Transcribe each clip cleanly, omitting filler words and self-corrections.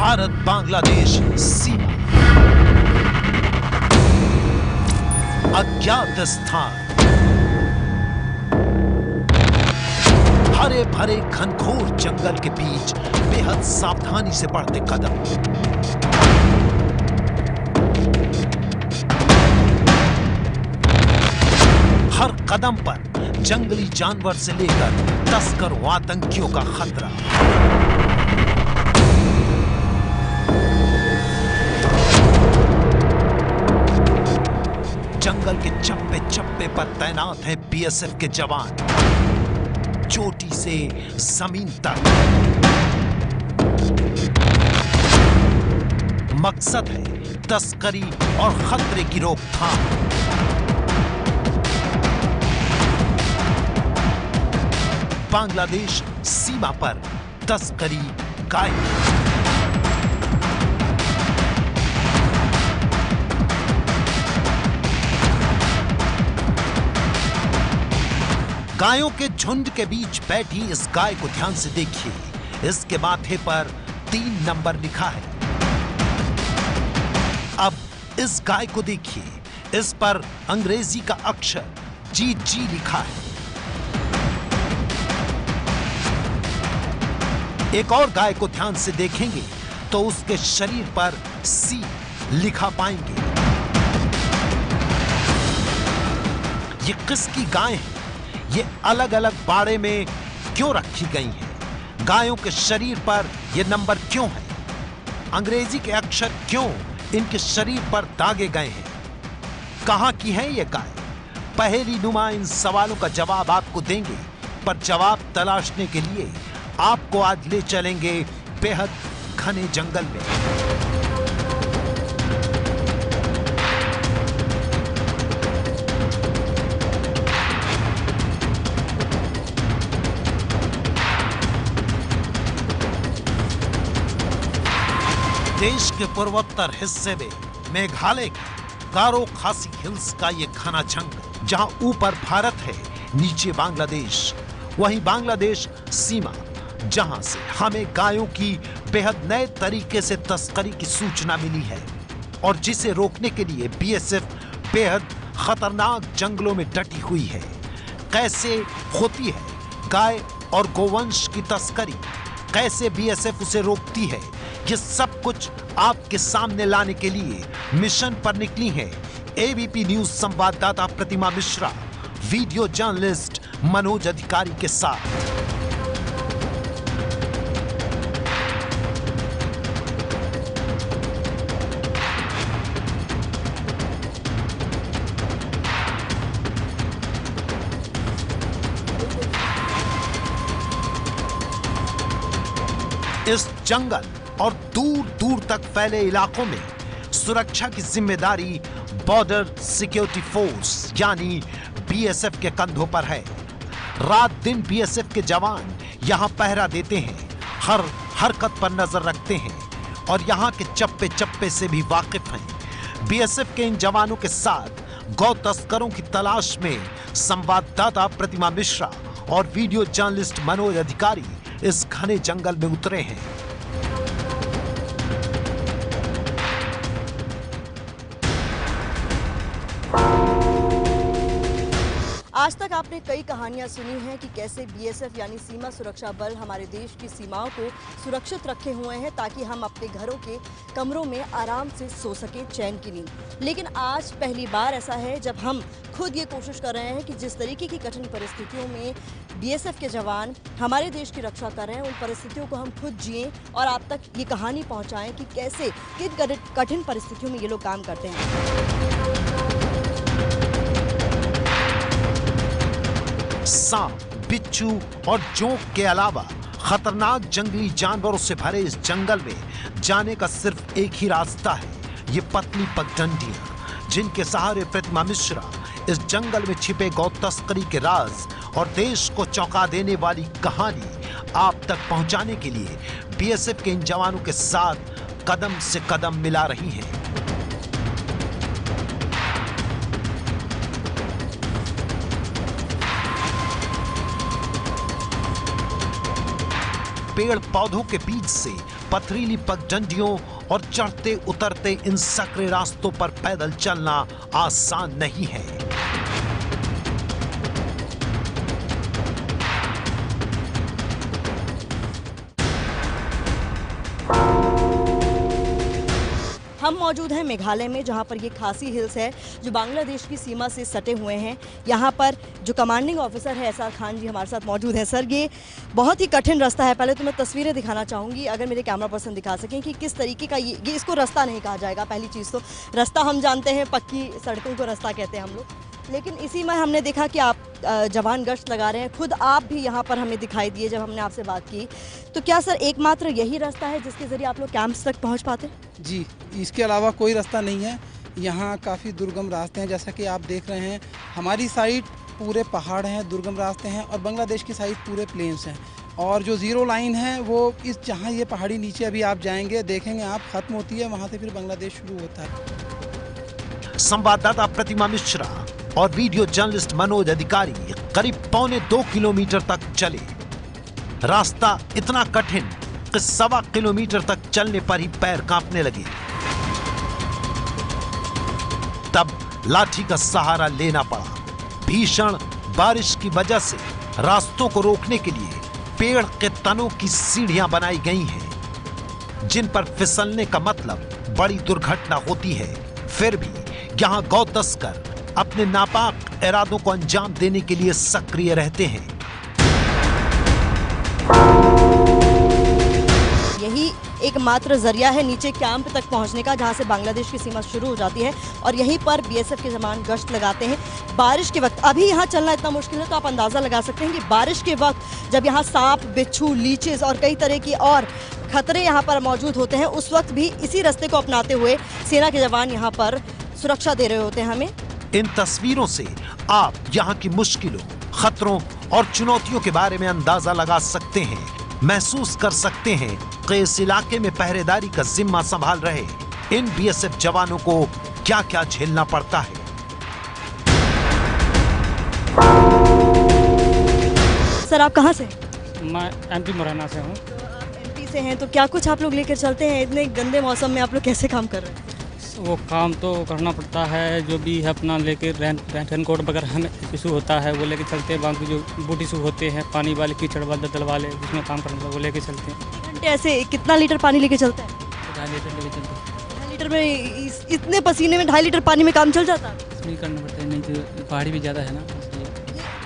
भारत बांग्लादेश सीमा, अज्ञात स्थान, हरे भरे घनघोर जंगल के बीच बेहद सावधानी से बढ़ते कदम। हर कदम पर जंगली जानवर से लेकर तस्करों आतंकियों का खतरा। जंगल के चप्पे चप्पे पर तैनात हैं बीएसएफ के जवान, चोटी से जमीन तक। मकसद है तस्करी और खतरे की रोकथाम। बांग्लादेश सीमा पर तस्करी गाय। गायों के झुंड के बीच बैठी इस गाय को ध्यान से देखिए। इसके माथे पर 3 नंबर लिखा है। अब इस गाय को देखिए, इस पर अंग्रेजी का अक्षर GG लिखा है। एक और गाय को ध्यान से देखेंगे तो उसके शरीर पर C लिखा पाएंगे। ये किसकी गाय है? ये अलग अलग बाड़े में क्यों रखी गई हैं? गायों के शरीर पर ये नंबर क्यों है? अंग्रेजी के अक्षर क्यों इनके शरीर पर दागे गए हैं? कहां की है ये गाय? पहेली नुमा इन सवालों का जवाब आपको देंगे, पर जवाब तलाशने के लिए आपको आज ले चलेंगे बेहद घने जंगल में। देश के पूर्वोत्तर हिस्से में मेघालय के गारो खासी हिल्स का ये घना जंगल, जहां ऊपर भारत है, नीचे बांग्लादेश। वहीं बांग्लादेश सीमा, जहां से हमें गायों की बेहद नए तरीके से तस्करी की सूचना मिली है और जिसे रोकने के लिए बीएसएफ बेहद खतरनाक जंगलों में डटी हुई है। कैसे होती है गाय और गोवंश की तस्करी, कैसे बीएसएफ उसे रोकती है, ये सब कुछ आपके सामने लाने के लिए मिशन पर निकली है एबीपी न्यूज संवाददाता प्रतिमा मिश्रा, वीडियो जर्नलिस्ट मनोज अधिकारी के साथ। इस जंगल और दूर दूर तक फैले इलाकों में सुरक्षा की जिम्मेदारी बॉर्डर सिक्योरिटी फोर्स यानी बीएसएफ के कंधों पर है। रात दिन बीएसएफ के जवान यहां पहरा देते हैं, हर हरकत पर नजर रखते हैं और यहां के चप्पे चप्पे से भी वाकिफ हैं। बीएसएफ के इन जवानों के साथ गौ तस्करों की तलाश में संवाददाता प्रतिमा मिश्रा और वीडियो जर्नलिस्ट मनोज अधिकारी इस घने जंगल में उतरे हैं। आज तक आपने कई कहानियां सुनी हैं कि कैसे बीएसएफ यानी सीमा सुरक्षा बल हमारे देश की सीमाओं को सुरक्षित रखे हुए हैं ताकि हम अपने घरों के कमरों में आराम से सो सके चैन की नींद। लेकिन आज पहली बार ऐसा है जब हम खुद ये कोशिश कर रहे हैं कि जिस तरीके की कठिन परिस्थितियों में बीएसएफ के जवान हमारे देश की रक्षा कर रहे हैं, उन परिस्थितियों को हम खुद जिएं और आप तक ये कहानी पहुंचाएं कि कैसे किन कठिन परिस्थितियों में ये लोग काम करते हैं। सांप, बिच्छू और जोंक के अलावा खतरनाक जंगली जानवरों से भरे इस जंगल में जाने का सिर्फ एक ही रास्ता है, ये पतली पगडंडियां, जिनके सहारे प्रतिमा मिश्रा इस जंगल में छिपे गौ तस्करी के राज और देश को चौंका देने वाली कहानी आप तक पहुंचाने के लिए बीएसएफ के इन जवानों के साथ कदम से कदम मिला रही हैं। पेड़ पौधों के बीच से पथरीली पगडंडियों और चढ़ते उतरते इन सकरे रास्तों पर पैदल चलना आसान नहीं है। हम मौजूद हैं मेघालय में, जहां पर ये खासी हिल्स है जो बांग्लादेश की सीमा से सटे हुए हैं। यहाँ पर जो कमांडिंग ऑफिसर है एसआर खान जी हमारे साथ मौजूद हैं। सर, ये बहुत ही कठिन रास्ता है। पहले तो मैं तस्वीरें दिखाना चाहूँगी, अगर मेरे कैमरा पर्सन दिखा सकें कि किस तरीके का ये इसको रास्ता नहीं कहा जाएगा। पहली चीज़ तो रास्ता हम जानते हैं, पक्की सड़कों को रास्ता कहते हैं हम लोग, लेकिन इसी में हमने देखा कि आप जवान गश्त लगा रहे हैं। खुद आप भी यहाँ पर हमें दिखाई दिए जब हमने आपसे बात की। तो क्या सर एकमात्र यही रास्ता है जिसके ज़रिए आप लोग कैंप्स तक पहुँच पाते हैं? जी, इसके अलावा कोई रास्ता नहीं है। यहाँ काफ़ी दुर्गम रास्ते हैं, जैसा कि आप देख रहे हैं। हमारी साइड पूरे पहाड़ हैं, दुर्गम रास्ते हैं, और बांग्लादेश की साइड पूरे प्लेन्स हैं। और जो ज़ीरो लाइन है वो इस जहाँ ये पहाड़ी नीचे अभी आप जाएंगे देखेंगे आप, ख़त्म होती है, वहाँ से फिर बांग्लादेश शुरू होता है। संवाददाता प्रतिमा मिश्रा और वीडियो जर्नलिस्ट मनोज अधिकारी करीब 1.25 किलोमीटर तक चले। रास्ता इतना कठिन कि 1.25 किलोमीटर तक चलने पर ही पैर कांपने लगे। तब लाठी का सहारा लेना पड़ा। भीषण बारिश की वजह से रास्तों को रोकने के लिए पेड़ के तनों की सीढ़ियां बनाई गई हैं, जिन पर फिसलने का मतलब बड़ी दुर्घटना होती है। फिर भी यहां गौ तस्कर अपने नापाक इरादों को अंजाम देने के लिए सक्रिय रहते हैं। यही एकमात्र जरिया है नीचे कैंप तक पहुंचने का, जहां से बांग्लादेश की सीमा शुरू हो जाती है, और यहीं पर बीएसएफ के जवान गश्त लगाते हैं। बारिश के वक्त अभी यहाँ चलना इतना मुश्किल है, तो आप अंदाज़ा लगा सकते हैं कि बारिश के वक्त जब यहाँ सांप, बिच्छू, लीचेस और कई तरह की और खतरे यहाँ पर मौजूद होते हैं, उस वक्त भी इसी रास्ते को अपनाते हुए सेना के जवान यहाँ पर सुरक्षा दे रहे होते हैं हमें। इन तस्वीरों से आप यहाँ की मुश्किलों, खतरों और चुनौतियों के बारे में अंदाजा लगा सकते हैं। महसूस कर सकते हैं कि इस इलाके में पहरेदारी का जिम्मा संभाल रहे इन बीएसएफ जवानों को क्या क्या झेलना पड़ता है। सर, आप कहाँ से? मैं एमपी मुरैना से हूँ। एमपी से हैं, तो क्या कुछ आप लोग लेकर चलते हैं? इतने गंदे मौसम में आप लोग कैसे काम कर रहे हैं? वो काम तो करना पड़ता है, जो भी है अपना लेके रेन कोट वगैरह हमें इशू होता है वो लेके चलते हैं। बाकी जो बूट इशू होते हैं, पानी वाले, कीचड़ वाले, दल वाले, जिसमें काम करना होता है वो लेके चलते हैं। घंटे ऐसे कितना लीटर पानी लेके चलते हैं? 2.5 लीटर लेके चलते हैं। 2.5 लीटर में इतने पसीने में 2.5 लीटर पानी में काम चल जाता है? इसमें करना पड़ता है, नहीं तो पहाड़ी भी ज़्यादा है ना, इसलिए।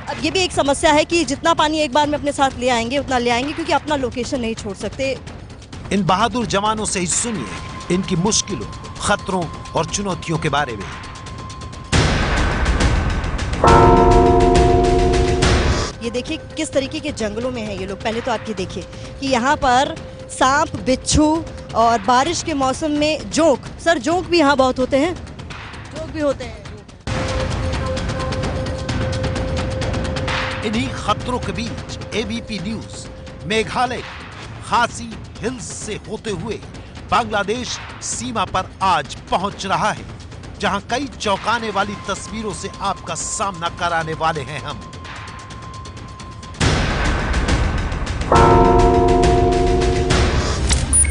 अब ये भी एक समस्या है कि जितना पानी एक बार में अपने साथ ले आएंगे उतना ले आएंगे, क्योंकि अपना लोकेशन नहीं छोड़ सकते। इन बहादुर जवानों से ही सुनिए इनकी मुश्किलों, खतरों और चुनौतियों के बारे में। ये देखिए किस तरीके के जंगलों में है ये लोग। पहले तो आपकी देखिए कि यहाँ पर सांप, बिच्छू और बारिश के मौसम में जोंक, सर जोंक भी यहाँ बहुत होते हैं, जोंक भी होते हैं। इन्हीं खतरों के बीच एबीपी न्यूज मेघालय खासी हिल्स से होते हुए बांग्लादेश सीमा पर आज पहुंच रहा है, जहां कई चौंकाने वाली तस्वीरों से आपका सामना कराने वाले हैं हम।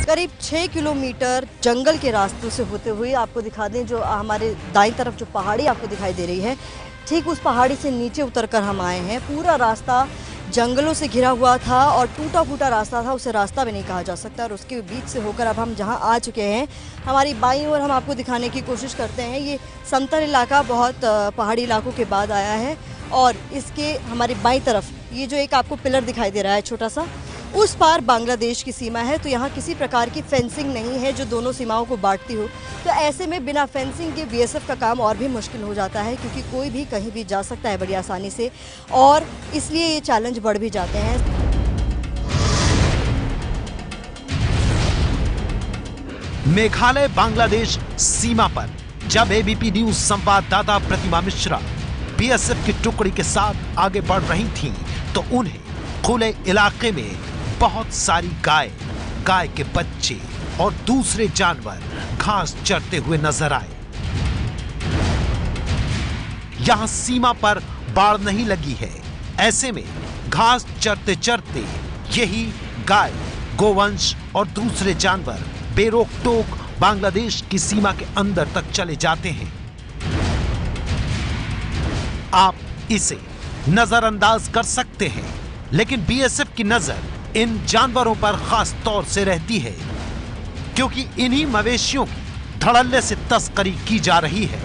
करीब 6 किलोमीटर जंगल के रास्तों से होते हुए आपको दिखा दें, जो हमारे दाईं तरफ जो पहाड़ी आपको दिखाई दे रही है, ठीक उस पहाड़ी से नीचे उतरकर हम आए हैं। पूरा रास्ता जंगलों से घिरा हुआ था और टूटा फूटा रास्ता था, उसे रास्ता भी नहीं कहा जा सकता। और उसके बीच से होकर अब हम जहां आ चुके हैं, हमारी बाईं ओर हम आपको दिखाने की कोशिश करते हैं। ये समतल इलाका बहुत पहाड़ी इलाकों के बाद आया है, और इसके हमारी बाईं तरफ ये जो एक आपको पिलर दिखाई दे रहा है छोटा सा, उस पार बांग्लादेश की सीमा है। तो यहाँ किसी प्रकार की फेंसिंग नहीं है जो दोनों सीमाओं को बांटती हो। तो ऐसे में बिना फेंसिंग के बीएसएफ का काम और भी मुश्किल हो जाता है, क्योंकि कोई भी कहीं भी जा सकता है बड़ी आसानी से, और इसलिए ये चैलेंज बढ़ भी जाते हैं। मेघालय बांग्लादेश सीमा पर जब एबीपी न्यूज संवाददाता प्रतिमा मिश्रा बीएसएफ की टुकड़ी के साथ आगे बढ़ रही थीं, तो उन्हें खुले इलाके में बहुत सारी गाय के बच्चे और दूसरे जानवर घास चरते हुए नजर आए। यहां सीमा पर बाढ़ नहीं लगी है, ऐसे में घास चरते चरते यही गाय गोवंश और दूसरे जानवर बेरोक टोक बांग्लादेश की सीमा के अंदर तक चले जाते हैं। आप इसे नजरअंदाज कर सकते हैं, लेकिन बीएसएफ की नजर इन जानवरों पर खास तौर से रहती है, क्योंकि इन्हीं मवेशियों की धड़ल्ले से तस्करी की जा रही है।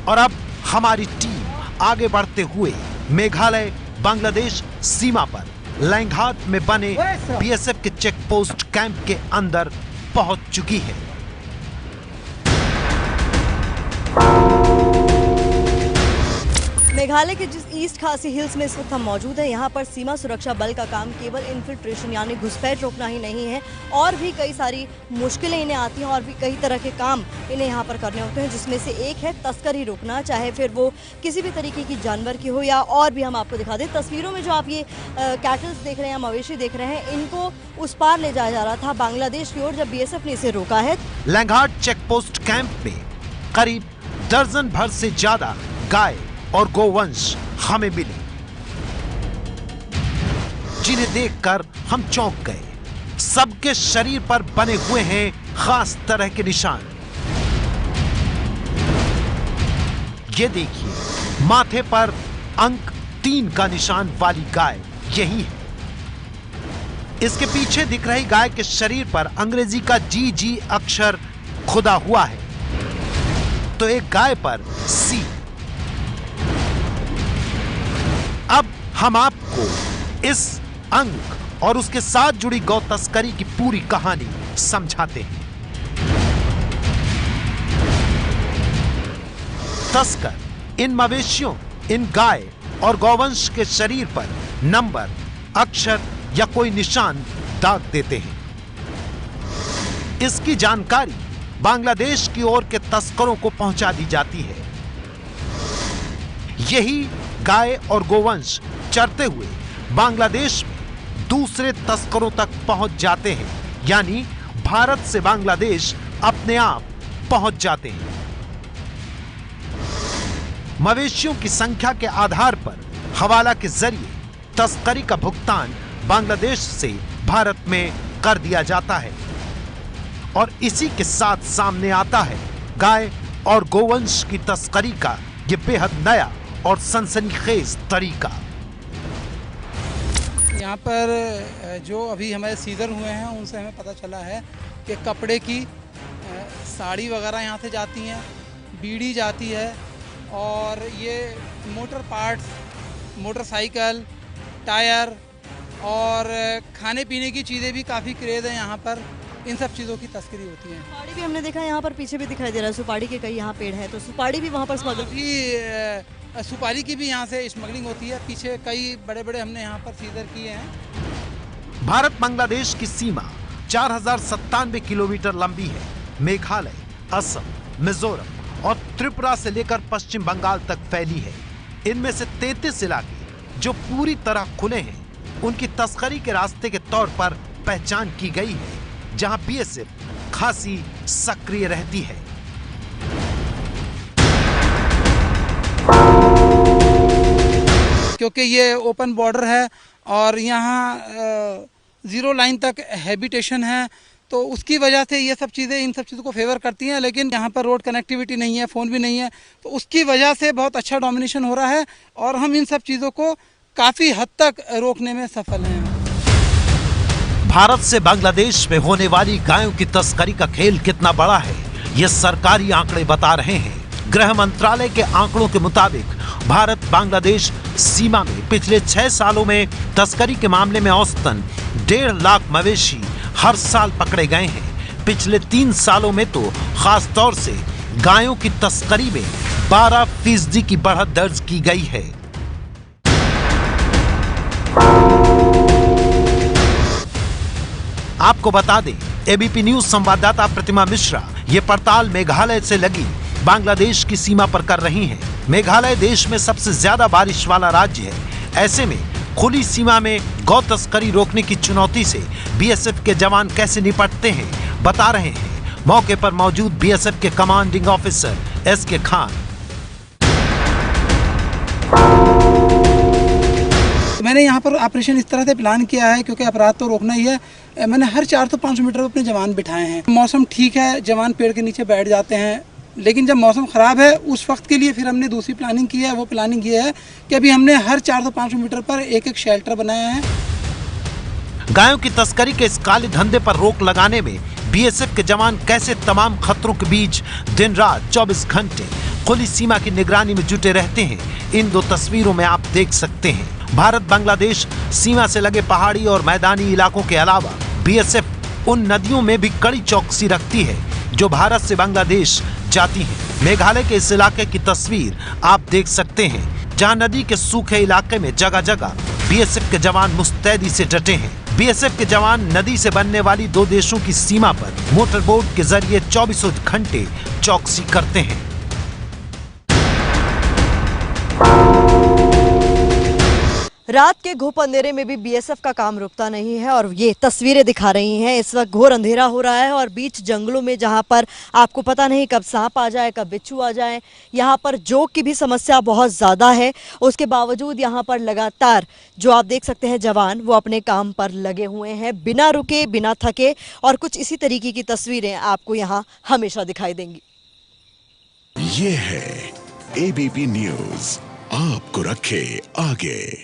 और अब हमारी टीम आगे बढ़ते हुए मेघालय बांग्लादेश सीमा पर लैंघाट में बने बीएसएफ के चेक पोस्ट कैंप के अंदर पहुंच चुकी है। मेघालय के जिस ईस्ट खासी हिल्स में इस वक्त हम मौजूद हैं, यहाँ पर सीमा सुरक्षा बल का काम केवल इन्फिल्ट्रेशन यानी घुसपैठ रोकना ही नहीं है, और भी कई सारी मुश्किलें इन्हें आती हैं और भी कई तरह के काम इन्हें यहाँ पर करने होते हैं, जिसमें से एक है तस्करी रोकना, चाहे फिर वो किसी भी तरीके की जानवर की हो या और भी। हम आपको दिखा दें तस्वीरों में जो आप ये कैटल्स देख रहे हैं, मवेशी देख रहे हैं, इनको उस पार ले जाया जा रहा था बांग्लादेश की ओर, जब बीएसएफ ने इसे रोका है। लैंघाट चेक पोस्ट कैंप में करीब दर्जन भर से ज्यादा गाय और गोवंश हमें मिले, जिन्हें देखकर हम चौंक गए। सबके शरीर पर बने हुए हैं खास तरह के निशान। ये देखिए, माथे पर अंक 3 का निशान वाली गाय यही है। इसके पीछे दिख रही गाय के शरीर पर अंग्रेजी का GG अक्षर खुदा हुआ है, तो एक गाय पर C। अब हम आपको इस अंक और उसके साथ जुड़ी गौ तस्करी की पूरी कहानी समझाते हैं। तस्कर इन मवेशियों, इन गाय और गौवंश के शरीर पर नंबर, अक्षर या कोई निशान दाग देते हैं। इसकी जानकारी बांग्लादेश की ओर के तस्करों को पहुंचा दी जाती है। यही गाय और गोवंश चरते हुए बांग्लादेश में दूसरे तस्करों तक पहुंच जाते हैं, यानी भारत से बांग्लादेश अपने आप पहुंच जाते हैं। मवेशियों की संख्या के आधार पर हवाला के जरिए तस्करी का भुगतान बांग्लादेश से भारत में कर दिया जाता है, और इसी के साथ सामने आता है गाय और गोवंश की तस्करी का यह बेहद नया और सनसनीखेज तरीका। यहाँ पर जो अभी हमारे सीजर हुए हैं, उनसे हमें पता चला है कि कपड़े की साड़ी वगैरह यहाँ से जाती हैं, बीड़ी जाती है, और ये मोटर पार्ट्स, मोटरसाइकिल, टायर और खाने पीने की चीज़ें भी काफ़ी क्रेज़ है यहाँ पर। इन सब चीज़ों की तस्करी होती है। सुपारी भी हमने देखा, यहाँ पर पीछे भी दिखाई दे रहा है, सुपारी के कई यहाँ पेड़ हैं, तो सुपारी भी वहाँ पर स्मगल, सुपारी की भी यहाँ से स्मगलिंग होती है। पीछे कई बड़े बड़े हमने यहाँ पर सीजर किए हैं। भारत बांग्लादेश की सीमा 4097 किलोमीटर लंबी है। मेघालय, असम, मिजोरम और त्रिपुरा से लेकर पश्चिम बंगाल तक फैली है। इनमें से 33 इलाके जो पूरी तरह खुले हैं, उनकी तस्करी के रास्ते के तौर पर पहचान की गई है, जहां बीएसएफ खासी सक्रिय रहती है। क्योंकि ये ओपन बॉर्डर है और यहाँ 0 लाइन तक हैबिटेशन है, तो उसकी वजह से ये सब चीज़ें इन सब चीज़ों को फेवर करती हैं। लेकिन यहाँ पर रोड कनेक्टिविटी नहीं है, फ़ोन भी नहीं है, तो उसकी वजह से बहुत अच्छा डोमिनेशन हो रहा है और हम इन सब चीज़ों को काफ़ी हद तक रोकने में सफल हैं। भारत से बांग्लादेश में होने वाली गायों की तस्करी का खेल कितना बड़ा है, ये सरकारी आंकड़े बता रहे हैं। गृह मंत्रालय के आंकड़ों के मुताबिक भारत बांग्लादेश सीमा में पिछले 6 सालों में तस्करी के मामले में औसतन 1.5 लाख मवेशी हर साल पकड़े गए हैं। पिछले 3 सालों में तो खास तौर से गायों की तस्करी में 12% की बढ़त दर्ज की गई है। आपको बता दें, एबीपी न्यूज संवाददाता प्रतिमा मिश्रा ये पड़ताल मेघालय से लगी बांग्लादेश की सीमा पर कर रही हैं। मेघालय देश में सबसे ज्यादा बारिश वाला राज्य है। ऐसे में खुली सीमा में गौ तस्करी रोकने की चुनौती से बीएसएफ के जवान कैसे निपटते हैं, बता रहे हैं मौके पर मौजूद बीएसएफ के कमांडिंग ऑफिसर एसके खान। मैंने यहाँ पर ऑपरेशन इस तरह से प्लान किया है क्योंकि अपराध तो रोकना ही है। मैंने हर 400-500 मीटर पर अपने जवान बिठाए हैं। मौसम ठीक है, जवान पेड़ के नीचे बैठ जाते हैं, लेकिन जब मौसम ख़राब है उस वक्त के लिए फिर हमने दूसरी प्लानिंग की है। वो प्लानिंग ये है कि अभी हमने हर 400-500 मीटर पर एक शेल्टर बनाया है। गायों की तस्करी के इस काले धंधे पर रोक लगाने में बीएसएफ के जवान कैसे तमाम खतरों के बीच दिन रात 24 घंटे खुली सीमा की निगरानी में जुटे रहते हैं, इन 2 तस्वीरों में आप देख सकते हैं। भारत बांग्लादेश सीमा से लगे पहाड़ी और मैदानी इलाकों के अलावा बीएसएफ उन नदियों में भी कड़ी चौकसी रखती है जो भारत से बांग्लादेश जाती हैं। मेघालय के इस इलाके की तस्वीर आप देख सकते हैं, जहां नदी के सूखे इलाके में जगह जगह बीएसएफ के जवान मुस्तैदी से डटे हैं। बीएसएफ के जवान नदी से बनने वाली 2 देशों की सीमा पर मोटर बोट के जरिए 24 घंटे चौकसी करते हैं। रात के घुप अंधेरे में भी बीएसएफ का काम रुकता नहीं है और ये तस्वीरें दिखा रही हैं। इस वक्त घोर अंधेरा हो रहा है और बीच जंगलों में जहां पर आपको पता नहीं कब सांप आ जाए, कब बिच्छू आ जाए, यहाँ पर जोक की भी समस्या बहुत ज़्यादा है। उसके बावजूद यहाँ पर लगातार जो आप देख सकते हैं जवान वो अपने काम पर लगे हुए हैं, बिना रुके, बिना थके, और कुछ इसी तरीके की तस्वीरें आपको यहाँ हमेशा दिखाई देंगी। ये है एबीपी न्यूज़, आपको रखे आगे।